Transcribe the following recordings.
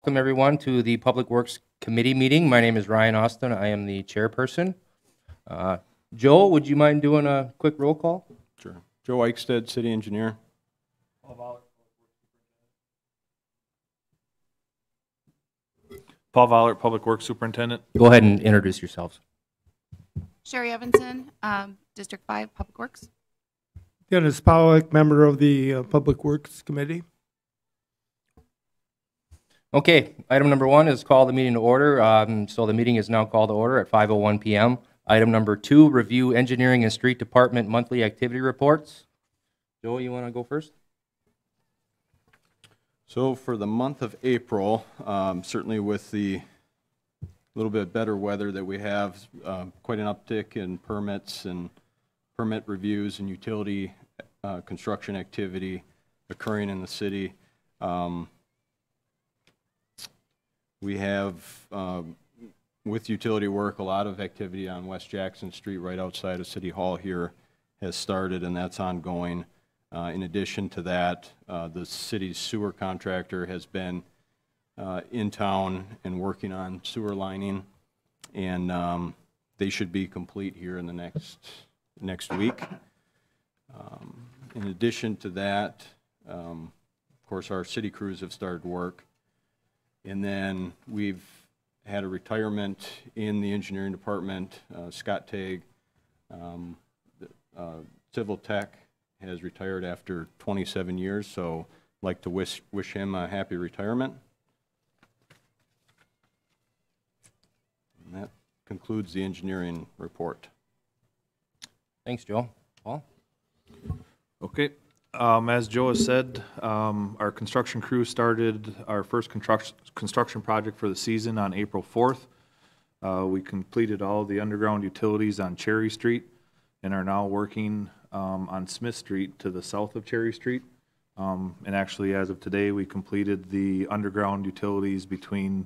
Welcome everyone to the Public Works Committee meeting. My name is Ryan Austin. I am the chairperson. Joel, would you mind doing a quick roll call? Sure. Joe Eichstead, City Engineer. Paul Vollert, Public Works Superintendent. Go ahead and introduce yourselves. Sherry Evanson, District 5, Public Works. Dennis Pollock, member of the Public Works Committee. Okay, item number 1 is call the meeting to order. So the meeting is now called to order at 5:01 p.m. Item number 2, review engineering and street department monthly activity reports. Joel, you want to go first? So for the month of April, certainly with the little bit better weather that we have, quite an uptick in permits and permit reviews and utility construction activity occurring in the city. We have, with utility work, a lot of activity on West Jackson Street right outside of City Hall here has started, and that's ongoing. In addition to that, the city's sewer contractor has been in town and working on sewer lining, and they should be complete here in the next week. In addition to that, of course, our city crews have started work. And then we've had a retirement in the engineering department. Scott Tagg, civil tech, has retired after 27 years, so I'd like to wish him a happy retirement. And that concludes the engineering report. Thanks, Joel. Paul? Okay. As Joe has said, our construction crew started our first construction project for the season on April 4th. We completed all the underground utilities on Cherry Street and are now working on Smith Street to the south of Cherry Street. And actually, as of today, we completed the underground utilities between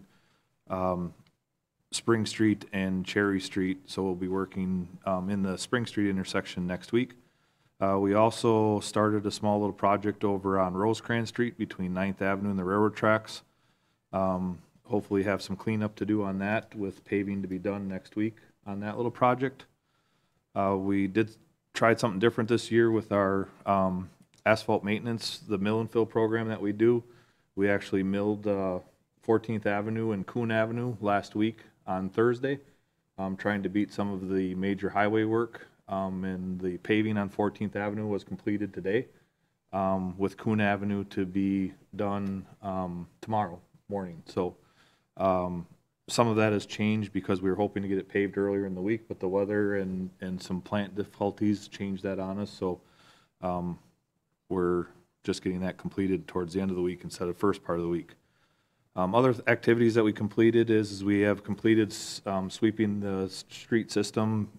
Spring Street and Cherry Street. So we'll be working in the Spring Street intersection next week. We also started a small little project over on Rosecrans Street between 9th Avenue and the railroad tracks. Hopefully have some cleanup to do on that with paving to be done next week on that little project. We did try something different this year with our asphalt maintenance, the mill and fill program that we do. We actually milled 14th Avenue and Coon Avenue last week on Thursday, trying to beat some of the major highway work. And the paving on 14th Avenue was completed today, with Coon Avenue to be done tomorrow morning. So some of that has changed because we were hoping to get it paved earlier in the week, but the weather and some plant difficulties changed that on us. So we're just getting that completed towards the end of the week instead of first part of the week. Other activities that we completed is we have completed sweeping the street system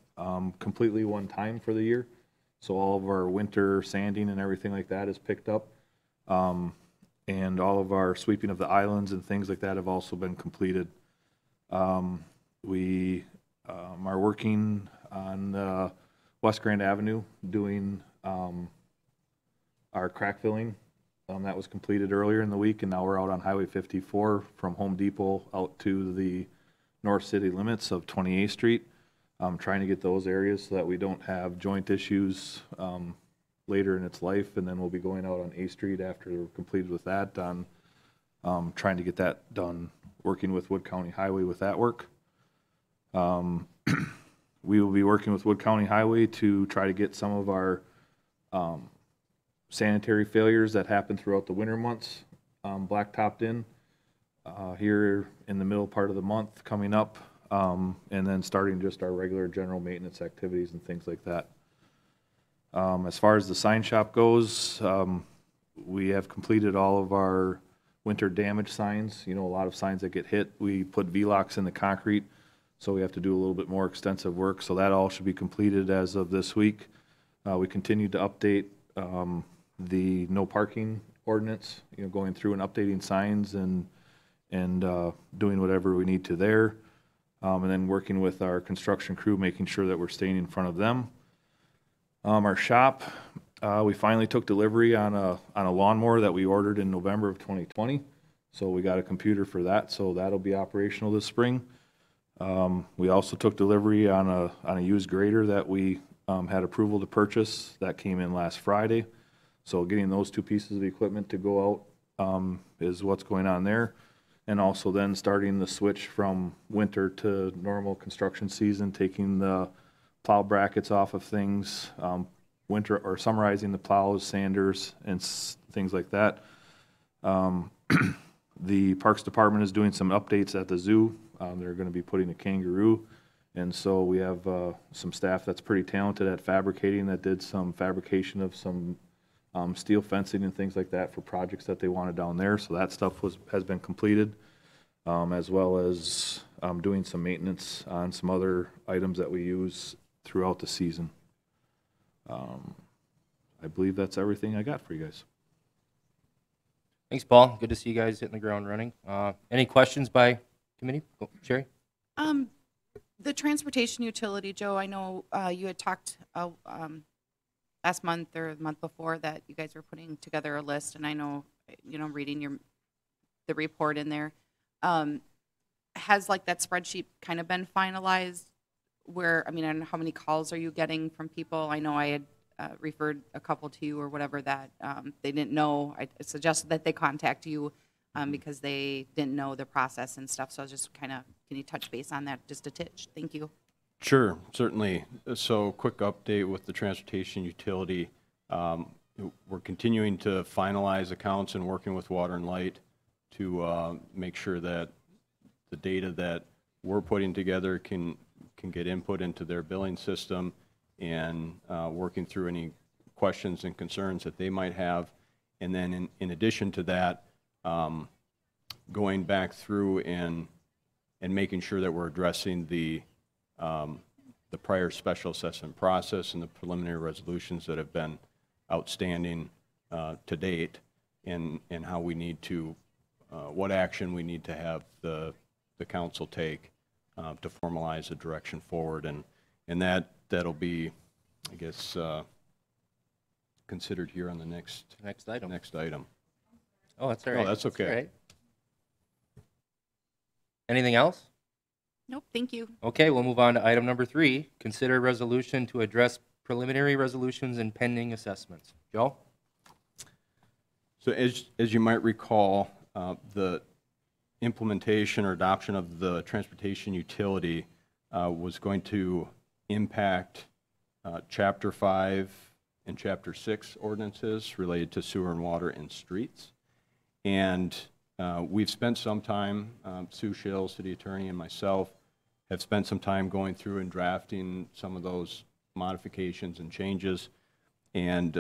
completely one time for the year. So all of our winter sanding and everything like that is picked up. And all of our sweeping of the islands and things like that have also been completed. We are working on West Grand Avenue doing our crack filling. That was completed earlier in the week, and now we're out on Highway 54 from Home Depot out to the north city limits of 28th Street. Trying to get those areas so that we don't have joint issues later in its life, and then we'll be going out on A Street after we're completed with that on trying to get that done, working with Wood County Highway with that work. We will be working with Wood County Highway to try to get some of our sanitary failures that happen throughout the winter months blacktopped in here in the middle part of the month coming up. And then starting just our regular general maintenance activities and things like that. As far as the sign shop goes, we have completed all of our winter damage signs. You know, a lot of signs that get hit, we put V-locks in the concrete, so we have to do a little bit more extensive work. So that all should be completed as of this week. We continue to update the no parking ordinance, you know, going through and updating signs and doing whatever we need to there. And then working with our construction crew, making sure that we're staying in front of them. Our shop, we finally took delivery on a lawnmower that we ordered in November of 2020. So we got a computer for that, so that'll be operational this spring. We also took delivery on a used grader that we had approval to purchase. That came in last Friday. So getting those two pieces of equipment to go out is what's going on there. And also then starting the switch from winter to normal construction season, taking the plow brackets off of things, winter or summarizing the plows, sanders, and things like that. The Parks Department is doing some updates at the zoo. They're going to be putting a kangaroo. And so we have some staff that's pretty talented at fabricating that did some fabrication of some steel fencing and things like that for projects that they wanted down there. So that stuff has been completed, as well as doing some maintenance on some other items that we use throughout the season. I believe that's everything I got for you guys. Thanks, Paul. Good to see you guys hitting the ground running. Any questions by committee? Oh, Sherry? The transportation utility, Joe, I know you had talked last month or the month before that you guys were putting together a list, and I know, reading the report in there. Has like that spreadsheet kind of been finalized where, I don't know how many calls are you getting from people? I know I had referred a couple to you or whatever that they didn't know. I suggested that they contact you because they didn't know the process and stuff. So I was just kind of, can you touch base on that just a titch? Thank you. Sure, certainly. So quick update with the transportation utility. We're continuing to finalize accounts and working with Water and Light to make sure that the data that we're putting together can get input into their billing system, and working through any questions and concerns that they might have. And then in addition to that, going back through and making sure that we're addressing the prior special assessment process and the preliminary resolutions that have been outstanding to date, and how we need to, what action we need to have the council take to formalize a direction forward. And that'll be, I guess, considered here on the next item. Oh, that's all right. Oh, that's okay. All right. Anything else? Nope, thank you. Okay, we'll move on to item number 3. Consider resolution to address preliminary resolutions and pending assessments. Joe? So as you might recall, the implementation or adoption of the transportation utility was going to impact Chapter 5 and Chapter 6 ordinances related to sewer and water and streets. And we've spent some time, Sue Schill, city attorney, and myself have spent some time going through and drafting some of those modifications and changes. And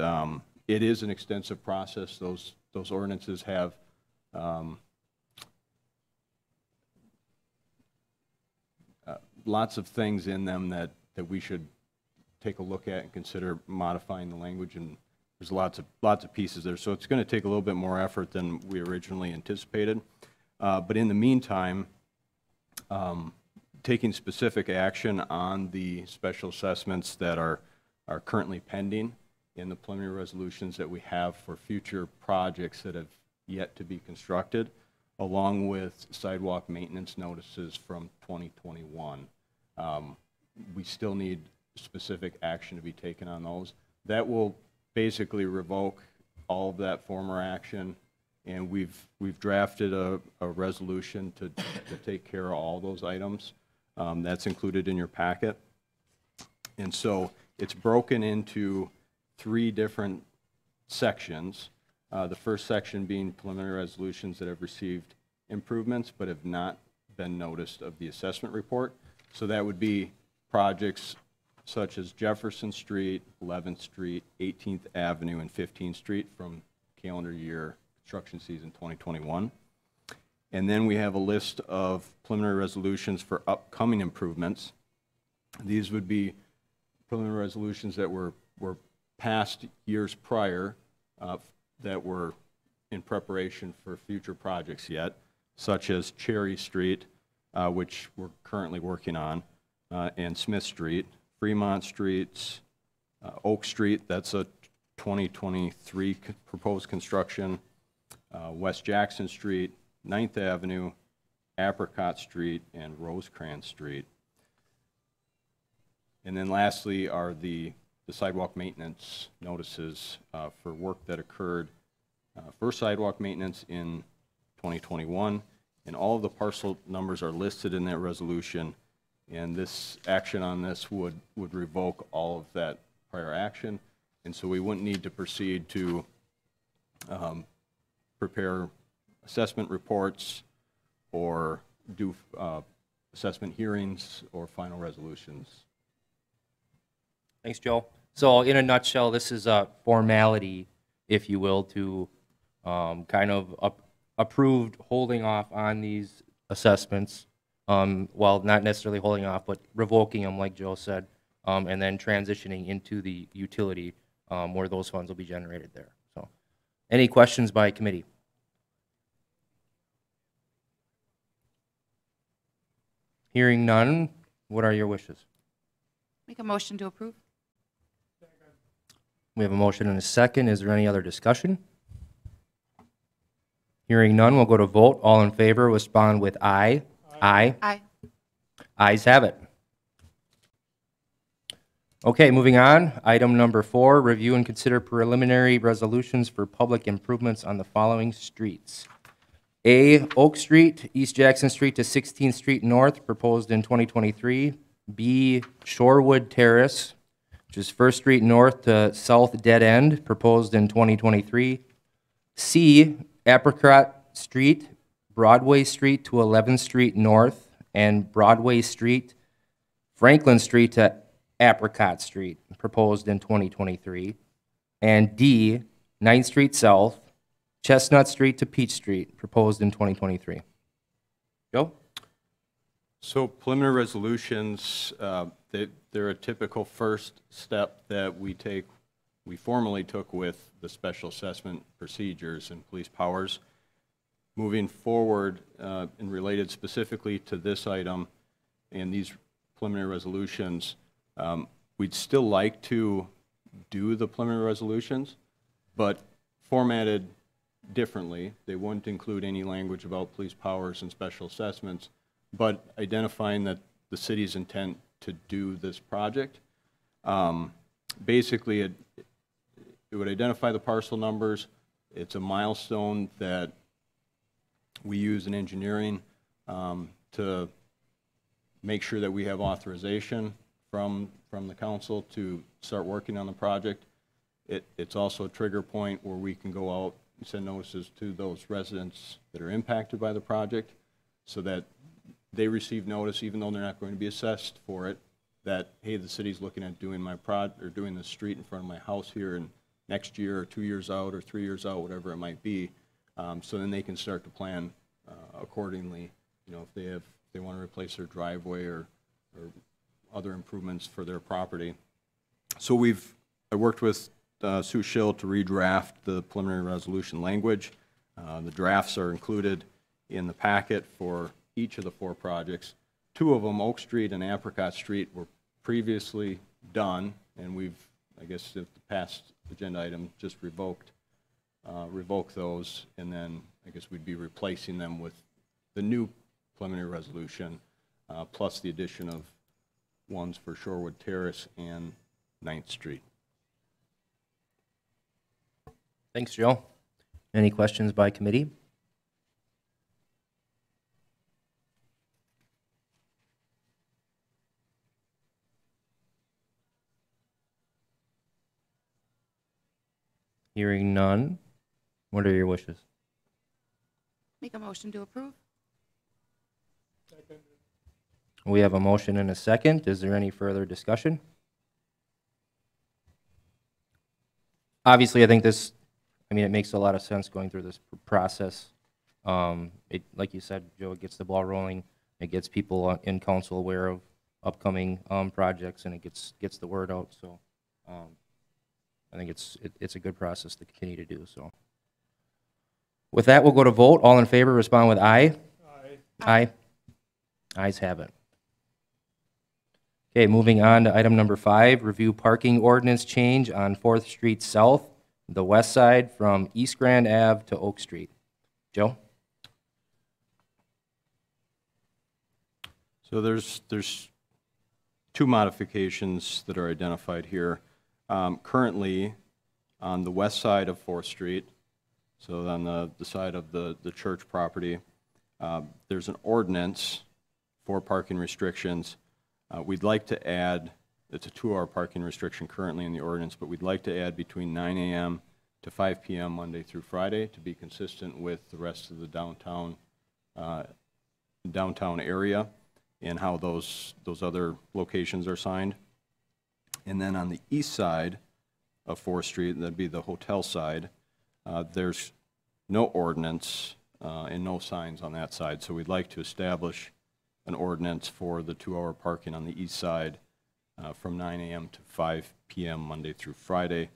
it is an extensive process. Those ordinances have lots of things in them that we should take a look at and consider modifying the language, and there's lots of pieces there. So it's going to take a little bit more effort than we originally anticipated. But in the meantime, taking specific action on the special assessments that are currently pending in the preliminary resolutions that we have for future projects that have yet to be constructed, along with sidewalk maintenance notices from 2021. We still need specific action to be taken on those. That will basically revoke all of that former action, and we've drafted a resolution to take care of all those items. That's included in your packet. And so it's broken into 3 different sections. The first section being preliminary resolutions that have received improvements but have not been noticed of the assessment report. So that would be projects such as Jefferson Street, 11th Street, 18th Avenue, and 15th Street from calendar year construction season 2021. And then we have a list of preliminary resolutions for upcoming improvements. These would be preliminary resolutions that were passed years prior that were in preparation for future projects yet, such as Cherry Street, which we're currently working on, and Smith Street, Fremont Streets, Oak Street, that's a 2023 proposed construction, West Jackson Street, 9th Avenue, Apricot Street, and Rosecrans Street. And then lastly are the sidewalk maintenance notices for work that occurred for sidewalk maintenance in 2021. And all of the parcel numbers are listed in that resolution. And this action on this would revoke all of that prior action. And so we wouldn't need to proceed to prepare assessment reports or do assessment hearings or final resolutions. Thanks, Joe. So in a nutshell, this is a formality, if you will, to kind of approved holding off on these assessments. Well, not necessarily holding off, but revoking them, like Joe said, and then transitioning into the utility where those funds will be generated there. So, any questions by committee? Hearing none, what are your wishes? Make a motion to approve. We have a motion and a second. Is there any other discussion? Hearing none, we'll go to vote. All in favor, respond with aye. Aye. Aye. Ayes have it. Okay, moving on. Item number 4, review and consider preliminary resolutions for public improvements on the following streets. A, Oak Street, East Jackson Street to 16th Street North, proposed in 2023. B, Shorewood Terrace, which is 1st Street North to South Dead End, proposed in 2023. C, Apricot Street, Broadway Street to 11th Street North, and Broadway Street, Franklin Street to Apricot Street, proposed in 2023. And D, 9th Street South, Chestnut Street to Peach Street, proposed in 2023. Joe? So preliminary resolutions, they're a typical first step that we formally took with the special assessment procedures and police powers. Moving forward and related specifically to this item and these preliminary resolutions, we'd still like to do the preliminary resolutions, but formatted differently. They wouldn't include any language about police powers and special assessments, but identifying that the city's intent to do this project. Basically, it would identify the parcel numbers. It's a milestone that we use in engineering to make sure that we have authorization from the council to start working on the project. It's also a trigger point where we can go out and send notices to those residents that are impacted by the project so that they receive notice, even though they're not going to be assessed for it, that, hey, the city's looking at doing doing the street in front of my house here in next year or 2 years out or 3 years out, whatever it might be. So then they can start to plan accordingly. You know, if they want to replace their driveway or other improvements for their property. So I worked with Sue Schill to redraft the preliminary resolution language. The drafts are included in the packet for each of the 4 projects. 2 of them, Oak Street and Apricot Street, were previously done, and we've, I guess, if the past agenda item just revoke those, and then I guess we'd be replacing them with the new preliminary resolution, plus the addition of ones for Shorewood Terrace and 9th Street. Thanks, Joe. Any questions by committee? Hearing none, what are your wishes? Make a motion to approve. We have a motion and a second. Is there any further discussion? Obviously, I think it makes a lot of sense going through this process. Like you said, Joe, it gets the ball rolling. It gets people in council aware of upcoming projects, and it gets the word out. So I think it's a good process to continue to do. So with that, we'll go to vote. All in favor, respond with aye. Aye. Ayes have it. Okay, moving on to item number 5, review parking ordinance change on 4th Street South, the west side from East Grand Ave to Oak Street. Joe? So there's two modifications that are identified here. Currently, on the west side of 4th Street, so on the side of the church property, there's an ordinance for parking restrictions. We'd like to add, it's a 2-hour parking restriction currently in the ordinance, but we'd like to add between 9 a.m. to 5 p.m. Monday through Friday to be consistent with the rest of the downtown area and how those other locations are signed. And then on the east side of 4th Street, that'd be the hotel side, there's no ordinance and no signs on that side. So we'd like to establish an ordinance for the 2-hour parking on the east side from 9 a.m. to 5 p.m. Monday through Friday.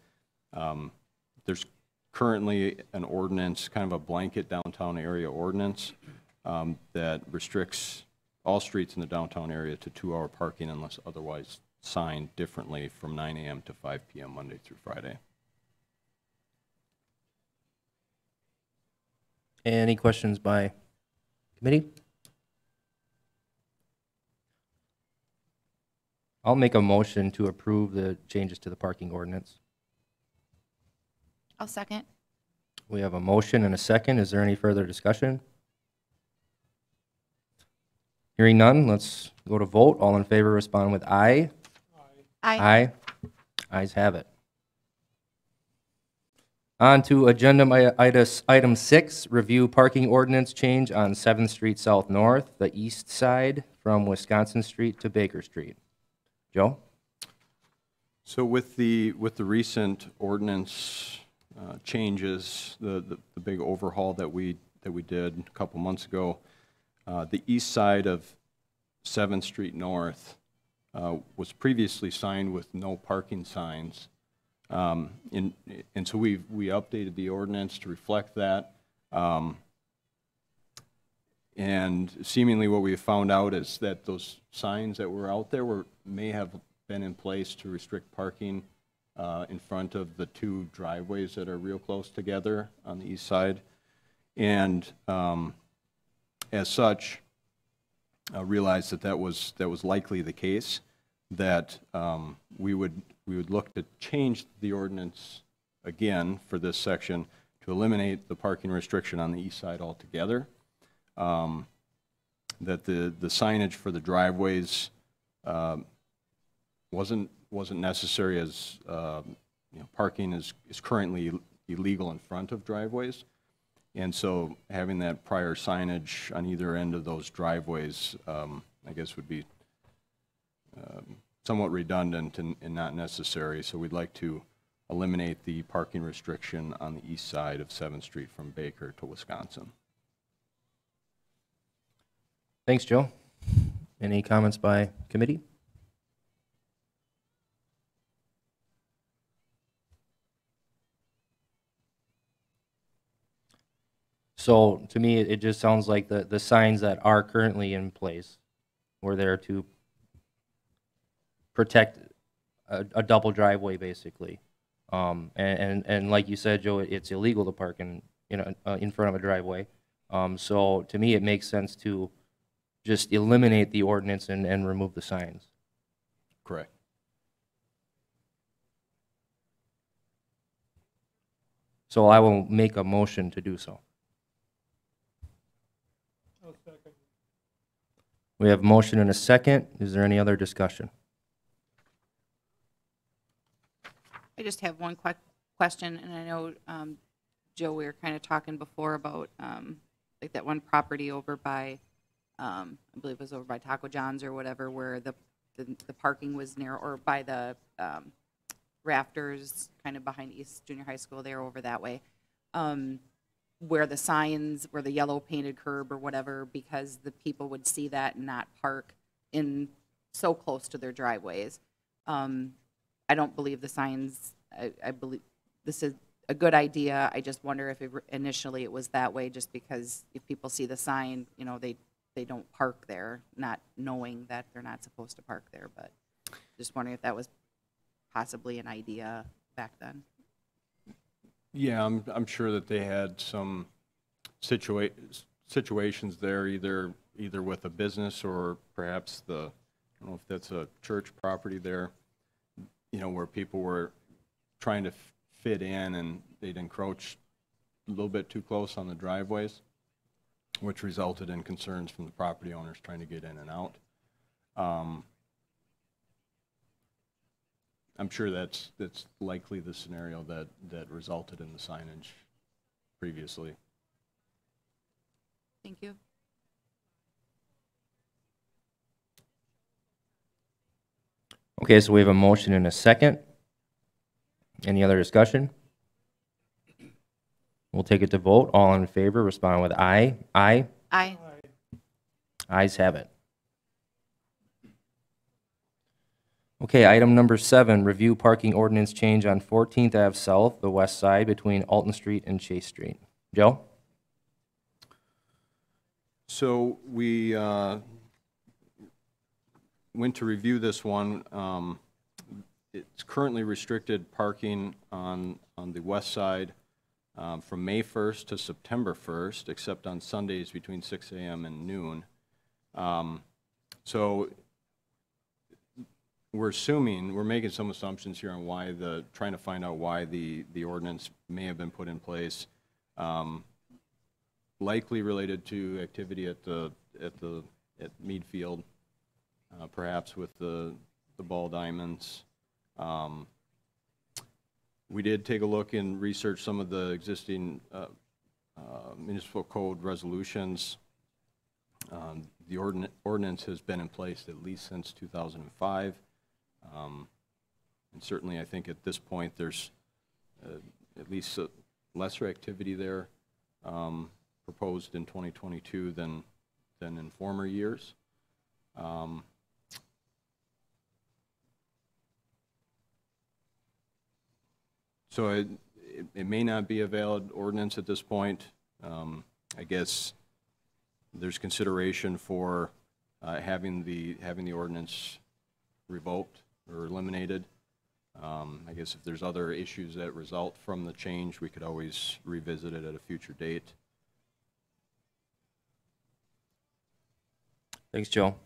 There's currently an ordinance, kind of a blanket downtown area ordinance that restricts all streets in the downtown area to 2-hour parking unless otherwise signed differently from 9 a.m. to 5 p.m. Monday through Friday. Any questions by committee? I'll make a motion to approve the changes to the parking ordinance. I'll second. We have a motion and a second. Is there any further discussion? Hearing none, let's go to vote. All in favor respond with aye. Aye. Ayes have it. On to agenda item 6, review parking ordinance change on 7th Street South North, the east side from Wisconsin Street to Baker Street. Joe? So with the recent ordinance changes, the big overhaul that we did a couple months ago, the east side of 7th Street North was previously signed with no parking signs. And so we updated the ordinance to reflect that. And seemingly what we have found out is that those signs that were out there may have been in place to restrict parking in front of the 2 driveways that are real close together on the east side. And as such, I realized that was likely the case, that we would look to change the ordinance again for this section to eliminate the parking restriction on the east side altogether. That the signage for the driveways wasn't necessary, as parking is currently illegal in front of driveways, and so having that prior signage on either end of those driveways, I guess, would be somewhat redundant and not necessary. So we'd like to eliminate the parking restriction on the east side of 7th Street from Baker to Wisconsin. Thanks, Joe. Any comments by committee? So to me, it just sounds like the signs that are currently in place were there to protect a double driveway, basically. And like you said, Joe, it's illegal to park in front of a driveway. So to me, it makes sense to just eliminate the ordinance and remove the signs. Correct. So I will make a motion to do so. We have a motion and a second. Is there any other discussion? I just have one quick question, and I know, Joe, we were kind of talking before about, like that one property over by, I believe it was over by Taco John's or whatever, where the parking was narrow, or by the rafters, kind of behind East Junior High School there, over that way, where the signs, where the yellow painted curb or whatever, because the people would see that and not park in so close to their driveways. I don't believe the signs, I believe this is a good idea. I just wonder if initially it was that way, just because if people see the sign, they don't park there, not knowing that they're not supposed to park there. But just wondering if that was possibly an idea back then. Yeah, I'm sure that they had some situations there, either either with a business or perhaps I don't know if that's a church property there, you know, where people were trying to fit in and they'd encroach a little bit too close on the driveways, which resulted in concerns from the property owners trying to get in and out. I'm sure that's likely the scenario that resulted in the signage previously. Thank you. Okay, so we have a motion and a second. Any other discussion? We'll take it to vote. All in favor, respond with aye. Aye. Aye. Ayes have it. Okay, item number 7, review parking ordinance change on 14th Ave South, the west side between Alton Street and Chase Street. Joe? So we went to review this one. It's currently restricted parking on the west side from May 1st to September 1st, except on Sundays between 6 a.m. and noon. So we're making some assumptions here on trying to find out why the ordinance may have been put in place. Likely related to activity at Mead Field, perhaps with the ball diamonds. We did take a look and research some of the existing municipal code resolutions. The ordinance has been in place at least since 2005. And certainly I think at this point there's at least lesser activity there proposed in 2022 than in former years. So it may not be a valid ordinance at this point. I guess there's consideration for having the ordinance revoked or eliminated. I guess if there's other issues that result from the change, we could always revisit it at a future date. Thanks, Joe.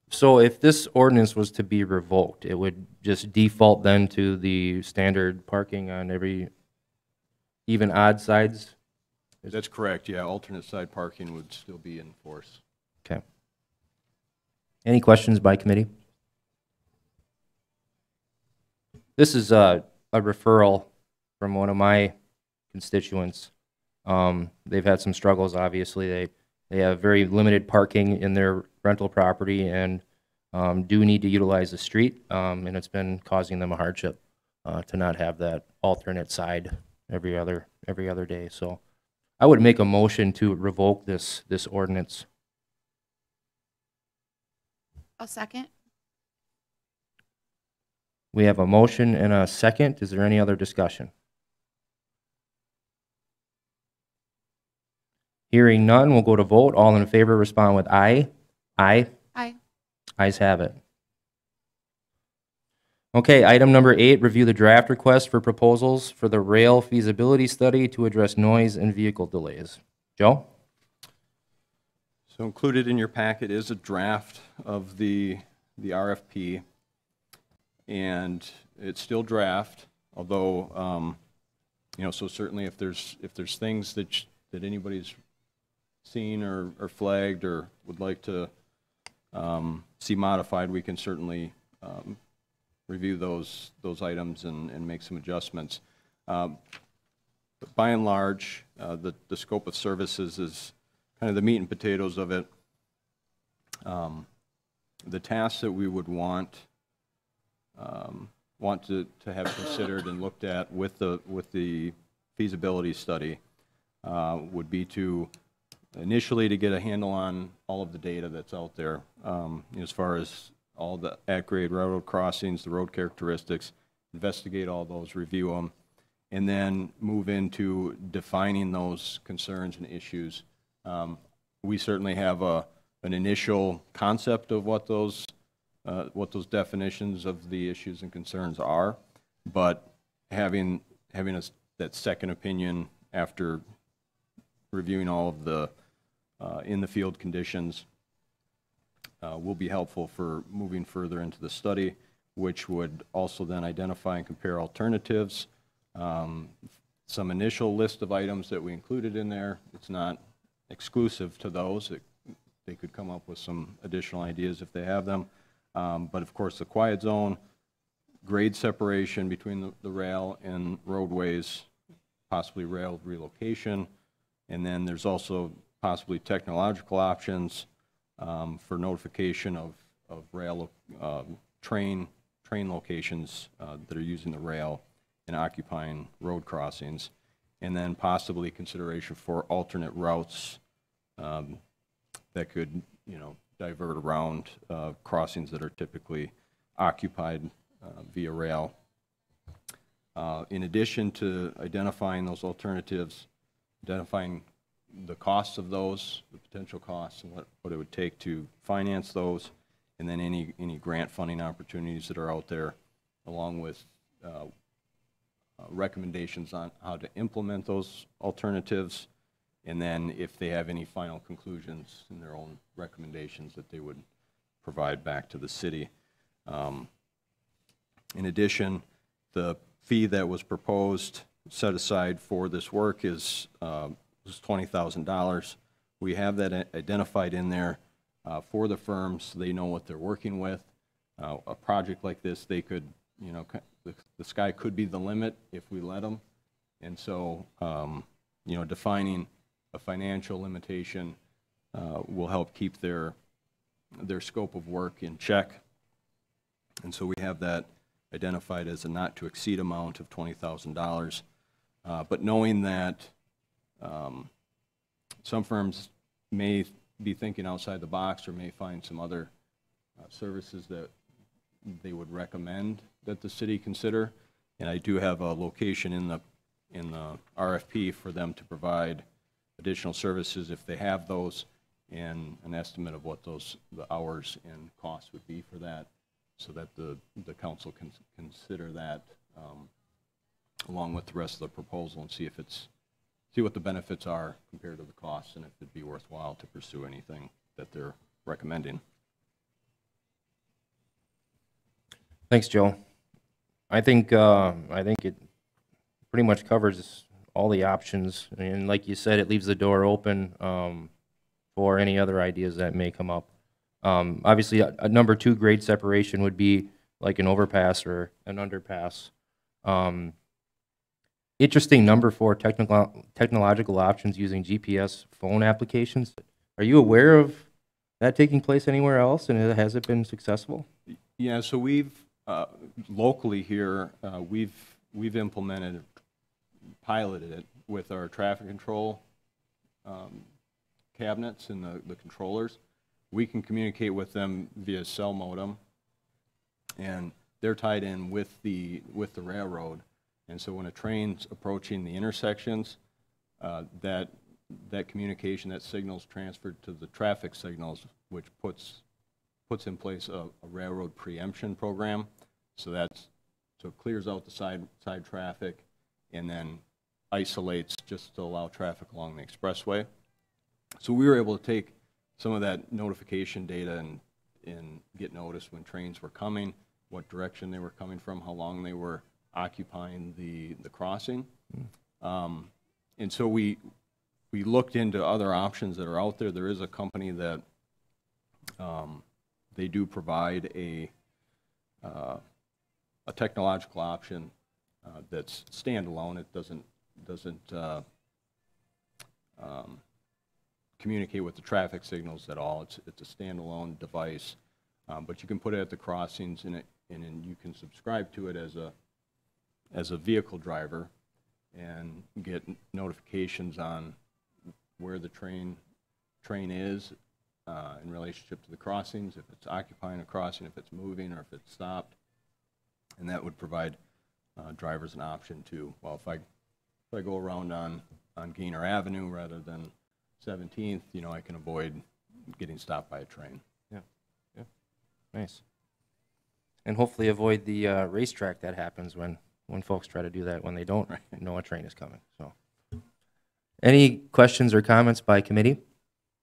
So if this ordinance was to be revoked, it would just default then to the standard parking on every, even odd sides? That's correct, yeah. Alternate side parking would still be in force. Okay. Any questions by committee? This is a referral from one of my constituents. They've had some struggles, obviously. They have very limited parking in their rental property and do need to utilize the street, and it's been causing them a hardship to not have that alternate side every other day. So I would make a motion to revoke this ordinance. I'll second. We have a motion and a second. Is there any other discussion? Hearing none, we'll go to vote. All in favor, respond with aye. Aye. Aye. Ayes have it. Okay, item number 8, review the draft request for proposals for the rail feasibility study to address noise and vehicle delays. Joe? So included in your packet is a draft of the RFP, and it's still draft, although, so certainly if there's things that anybody's seen or flagged or would like to see modified, we can certainly review those items and make some adjustments. But by and large, the scope of services is kind of the meat and potatoes of it. The tasks that we would want to have considered and looked at with the feasibility study would be to initially to get a handle on all of the data that's out there, as far as all the at-grade railroad crossings, the road characteristics, investigate all those, review them, and then move into defining those concerns and issues. We certainly have an initial concept of what those definitions of the issues and concerns are, but having that second opinion after reviewing all of the in the field conditions will be helpful for moving further into the study, which would also then identify and compare alternatives. Some initial list of items that we included in there, it's not exclusive to those. They could come up with some additional ideas if they have them. But of course, the quiet zone, grade separation between the rail and roadways, possibly rail relocation, and then there's also possibly technological options for notification of rail train locations that are using the rail and occupying road crossings, and then possibly consideration for alternate routes that could, divert around crossings that are typically occupied via rail. In addition to identifying those alternatives, identifying the costs of those, the potential costs, and what it would take to finance those, and then any grant funding opportunities that are out there, along with recommendations on how to implement those alternatives, and then if they have any final conclusions in their own recommendations that they would provide back to the city. In addition, the fee that was proposed, set aside for this work is $20,000. We have that identified in there for the firms. They know what they're working with. A project like this, they could, the sky could be the limit if we let them. And so, defining a financial limitation will help keep their scope of work in check. And so we have that identified as a not to exceed amount of $20,000. But knowing that some firms may be thinking outside the box or may find some other services that they would recommend that the city consider. And I do have a location in the RFP for them to provide additional services if they have those, and an estimate of what the hours and costs would be for that, so that the council can consider that along with the rest of the proposal and see what the benefits are compared to the costs, and if it'd be worthwhile to pursue anything that they're recommending. Thanks, Joe. I think it pretty much covers all the options, and like you said, it leaves the door open for any other ideas that may come up. Obviously, a number 2 grade separation would be like an overpass or an underpass. Interesting number 4, technological options using GPS phone applications. Are you aware of that taking place anywhere else, and has it been successful? Yeah, so we've locally here, we've implemented, piloted it with our traffic control cabinets and the controllers. We can communicate with them via cell modem, and they're tied in with the railroad. And so when a train's approaching the intersections, that communication, that signal's transferred to the traffic signals, which puts in place a railroad preemption program. So it clears out the side traffic, and then isolates just to allow traffic along the expressway. So we were able to take some of that notification data and get notice when trains were coming, what direction they were coming from, how long they were occupying the crossing. And so we looked into other options that are out there. There is a company that they do provide a technological option that's standalone. It doesn't communicate with the traffic signals at all. It's a standalone device, but you can put it at the crossings, and then you can subscribe to it as a vehicle driver and get notifications on where the train is in relationship to the crossings, if it's occupying a crossing, if it's moving, or if it's stopped. And that would provide drivers an option to, well, if I go around on Gainer Avenue rather than 17th, I can avoid getting stopped by a train. Yeah. Nice. And hopefully avoid the racetrack that happens when folks try to do that when they don't know a train is coming. So, any questions or comments by committee?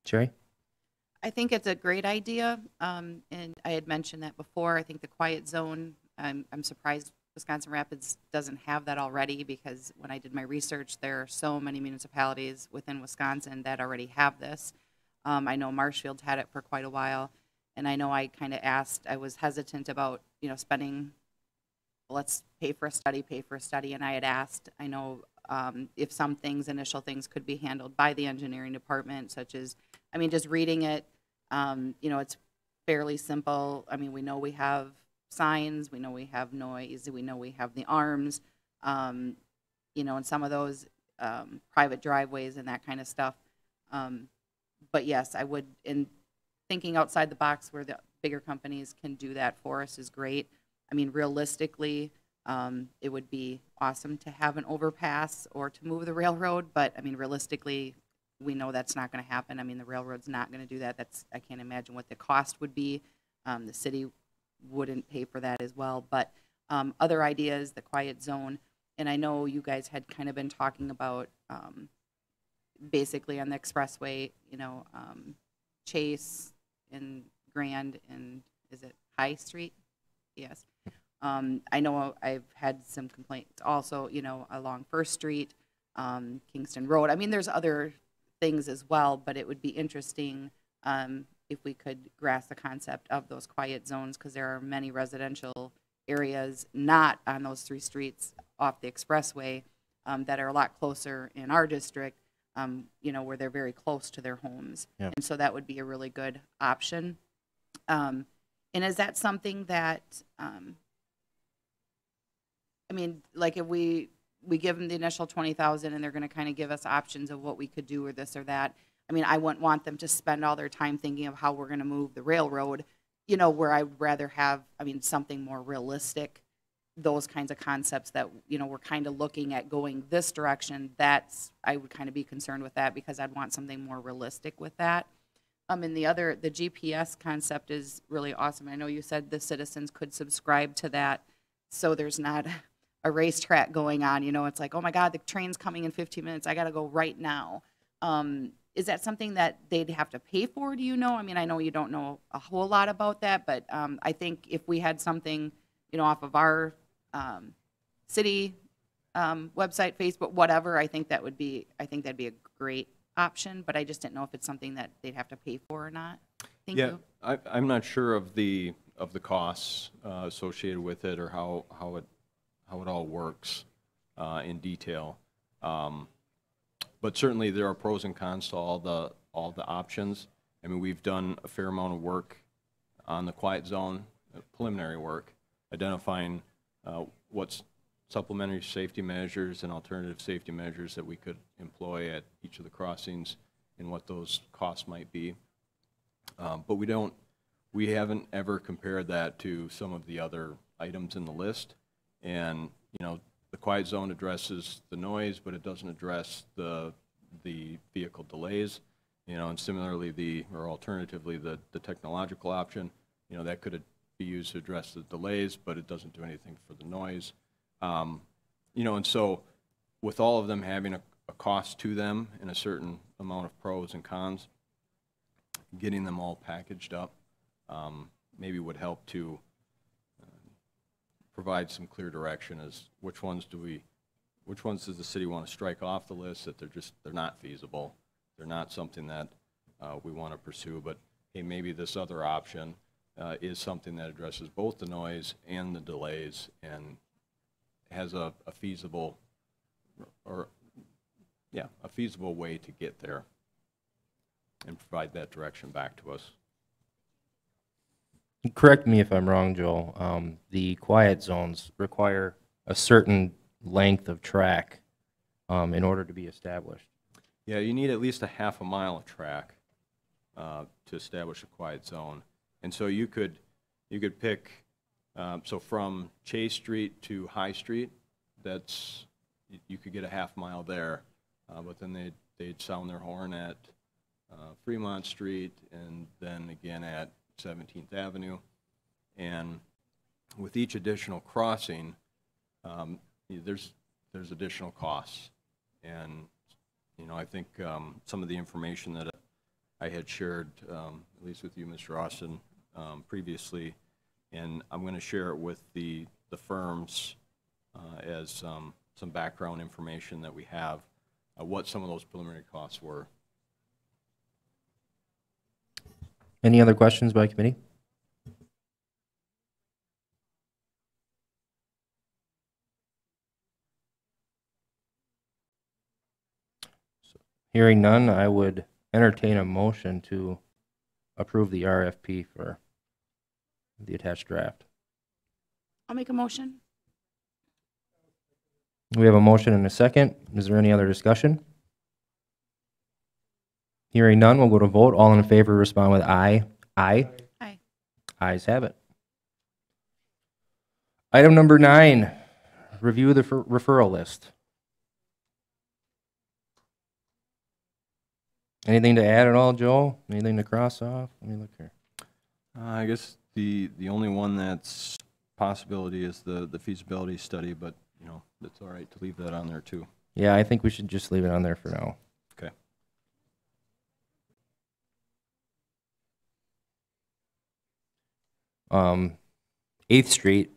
Sherry? I think it's a great idea, and I had mentioned that before. I think the quiet zone, I'm surprised Wisconsin Rapids doesn't have that already, because when I did my research, there are so many municipalities within Wisconsin that already have this. I know Marshfield's had it for quite a while, and I know I kind of asked, I was hesitant about, spending, let's pay for a study, and I had asked, I know if some things, initial things could be handled by the engineering department, such as, just reading it, it's fairly simple. We know we have signs, we know we have noise, we know we have the arms, and some of those private driveways and that kind of stuff. But yes, I would, in thinking outside the box where the bigger companies can do that for us is great. Realistically, it would be awesome to have an overpass or to move the railroad, but realistically, we know that's not going to happen. The railroad's not going to do that. I can't imagine what the cost would be. The city wouldn't pay for that as well. But other ideas, the quiet zone, and I know you guys had kind of been talking about basically on the expressway, Chase and Grand and is it High Street? Yes. I know I've had some complaints also, along First Street, Kingston Road. There's other things as well, but it would be interesting if we could grasp the concept of those quiet zones, because there are many residential areas not on those 3 streets off the expressway that are a lot closer in our district, where they're very close to their homes. Yeah. And so that would be a really good option. And is that something that, like if we give them the initial 20,000 and they're going to kind of give us options of what we could do or this or that. I wouldn't want them to spend all their time thinking of how we're going to move the railroad, where I would rather have, something more realistic, those kinds of concepts that, we're kind of looking at going this direction. I would kind of be concerned with that, because I'd want something more realistic with that. And the GPS concept is really awesome. I know you said the citizens could subscribe to that, so there's not a racetrack going on. It's like, oh my God, the train's coming in 15 minutes. I got to go right now. Is that something that they'd have to pay for? Do you know? I know you don't know a whole lot about that, but I think if we had something, off of our city website, Facebook, whatever, I think that'd be a great option. But I just didn't know if it's something that they'd have to pay for or not. Thank you. I'm not sure of the costs associated with it, or how it all works in detail. But certainly there are pros and cons to all the options. We've done a fair amount of work on the quiet zone, preliminary work, identifying what's supplementary safety measures and alternative safety measures that we could employ at each of the crossings and what those costs might be. But we haven't ever compared that to some of the other items in the list. And the quiet zone addresses the noise, but it doesn't address the vehicle delays. And similarly, or alternatively, the technological option, that could be used to address the delays, but it doesn't do anything for the noise. And so with all of them having a cost to them and a certain amount of pros and cons, getting them all packaged up maybe would help to provide some clear direction as which ones does the city want to strike off the list, that they're not feasible, they're not something that we want to pursue, but hey, maybe this other option is something that addresses both the noise and the delays and has a feasible way to get there and provide that direction back to us. Correct me if I'm wrong, Joel. The quiet zones require a certain length of track in order to be established. Yeah, you need at least a half a mile of track to establish a quiet zone. And so you could pick, so from Chase Street to High Street, you could get a half mile there, but then they'd sound their horn at Fremont Street and then again at 17th Avenue. And with each additional crossing, there's additional costs. And I think some of the information that I had shared, at least with you, Mr. Austin, previously, and I'm going to share it with the firms as some background information that we have, what some of those preliminary costs were. Any other questions by committee? Hearing none, I would entertain a motion to approve the RFP for the attached draft. I'll make a motion. We have a motion and a second. Is there any other discussion? Hearing none, we'll go to vote. All in favor respond with aye. Aye. Aye. Ayes have it. Item number 9, review the referral list. Anything to add at all, Joe? Anything to cross off? Let me look here. I guess the only one that's possibility is the feasibility study, but you know, it's all right to leave that on there too. Yeah, I think we should just leave it on there for now. Okay. 8th Street,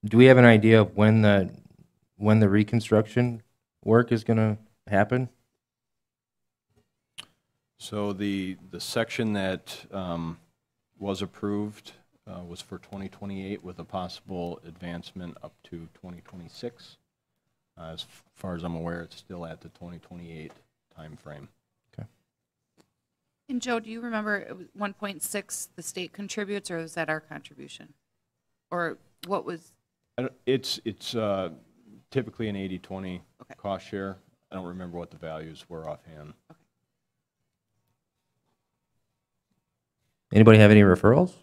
do we have an idea of when the reconstruction work is going to happen? So the section that was approved was for 2028 with a possible advancement up to 2026. As far as I'm aware, it's still at the 2028 timeframe. And Joe, do you remember it was 1.6 the state contributes, or is that our contribution? Or what was? It's typically an 80-20 Okay. cost share. I don't remember what the values were offhand. Okay. Anybody have any referrals?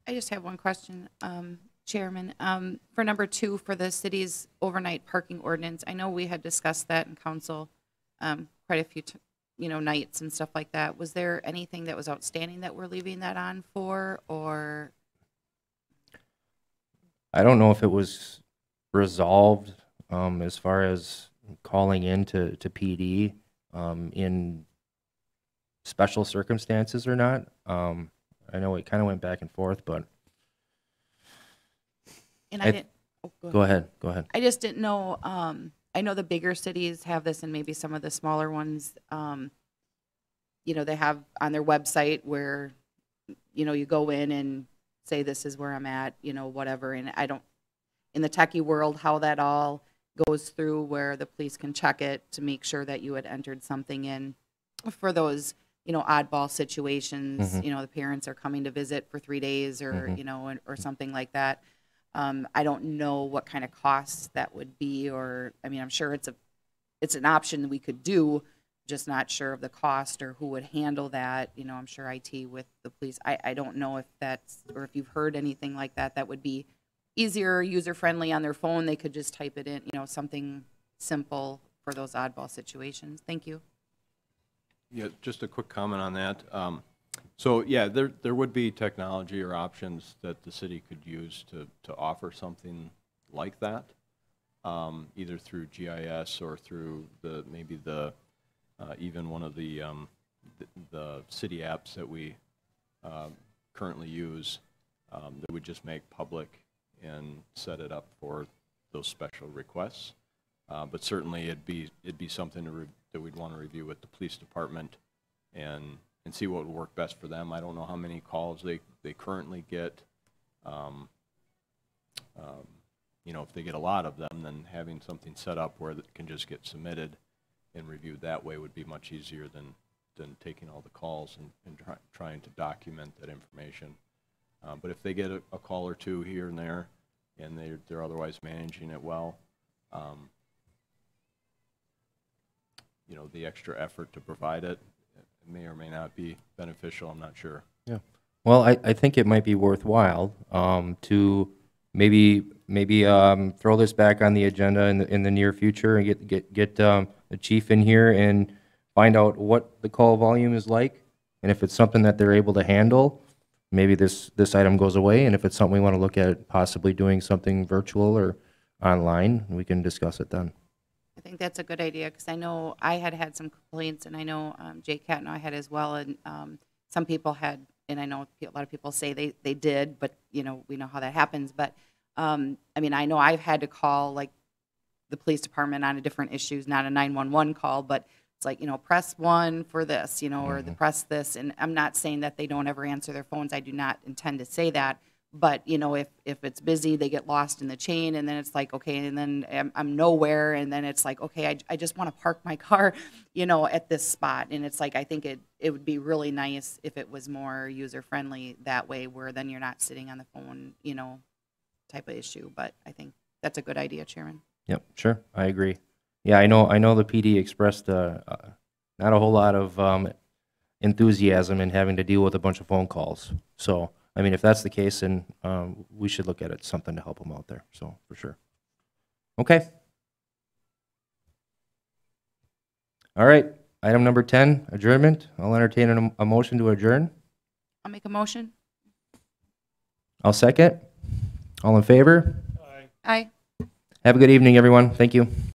I just have one question, Chairman. For number 2, for the city's overnight parking ordinance, I know we had discussed that in council quite a few nights and stuff like that. Was there anything that was outstanding that we're leaving that on for, or? I don't know if it was resolved as far as calling in to PD in special circumstances or not. I know it kind of went back and forth, but And I didn't. Oh, go ahead. I just didn't know, I know the bigger cities have this and maybe some of the smaller ones, they have on their website where, you go in and say, this is where I'm at, whatever. And I don't, in the techie world, how that all goes through where the police can check it to make sure that you had entered something in for those, oddball situations, Mhm. The parents are coming to visit for 3 days or, or something like that. I don't know what kind of costs that would be, or, I'm sure it's an option that we could do, just not sure of the cost or who would handle that. I'm sure IT with the police. I don't know if that's, or if you've heard anything like that, that would be easier, user-friendly on their phone. They could just type it in, something simple for those oddball situations. Thank you. Yeah, just a quick comment on that. So yeah, there would be technology or options that the city could use to offer something like that, either through GIS or through maybe even one of the city apps that we currently use that would just make public and set it up for those special requests. But certainly it'd be something that we'd want to review with the police department and see what would work best for them. I don't know how many calls they currently get. If they get a lot of them, then having something set up where it can just get submitted and reviewed that way would be much easier than taking all the calls and trying to document that information. But if they get a call or two here and there, and they're otherwise managing it well, the extra effort to provide it may or may not be beneficial. I'm not sure. Yeah. Well, I think it might be worthwhile to maybe throw this back on the agenda in the near future and get the chief in here and find out what the call volume is like, and if it's something that they're able to handle, maybe this item goes away, and if it's something we want to look at possibly doing something virtual or online. We can discuss it then. I think that's a good idea, because I know I had some complaints, and I know Jake Cat and I had as well, and some people had, and I know a lot of people say they did, but, you know, we know how that happens, but, I mean, I know I've had to call, like, the police department on a different issues, not a 911 call, but it's like, you know, press 1 for this, you know, or the press this, and I'm not saying that they don't ever answer their phones. I do not intend to say that, but, you know, if it's busy, they get lost in the chain, and then it's like, okay, and then I'm nowhere, and then it's like, okay, I just want to park my car, you know, at this spot, and it's like, I think it would be really nice if it was more user-friendly that way, where then you're not sitting on the phone, you know, type of issue, but I think that's a good idea, Chairman. Yep, sure, I agree. Yeah, I know the PD expressed not a whole lot of enthusiasm in having to deal with a bunch of phone calls. So, I mean, if that's the case, then we should look at it, something to help them out there, so, for sure. Okay. All right, item number 10, adjournment. I'll entertain a motion to adjourn. I'll make a motion. I'll second. All in favor? Aye. Have a good evening, everyone. Thank you.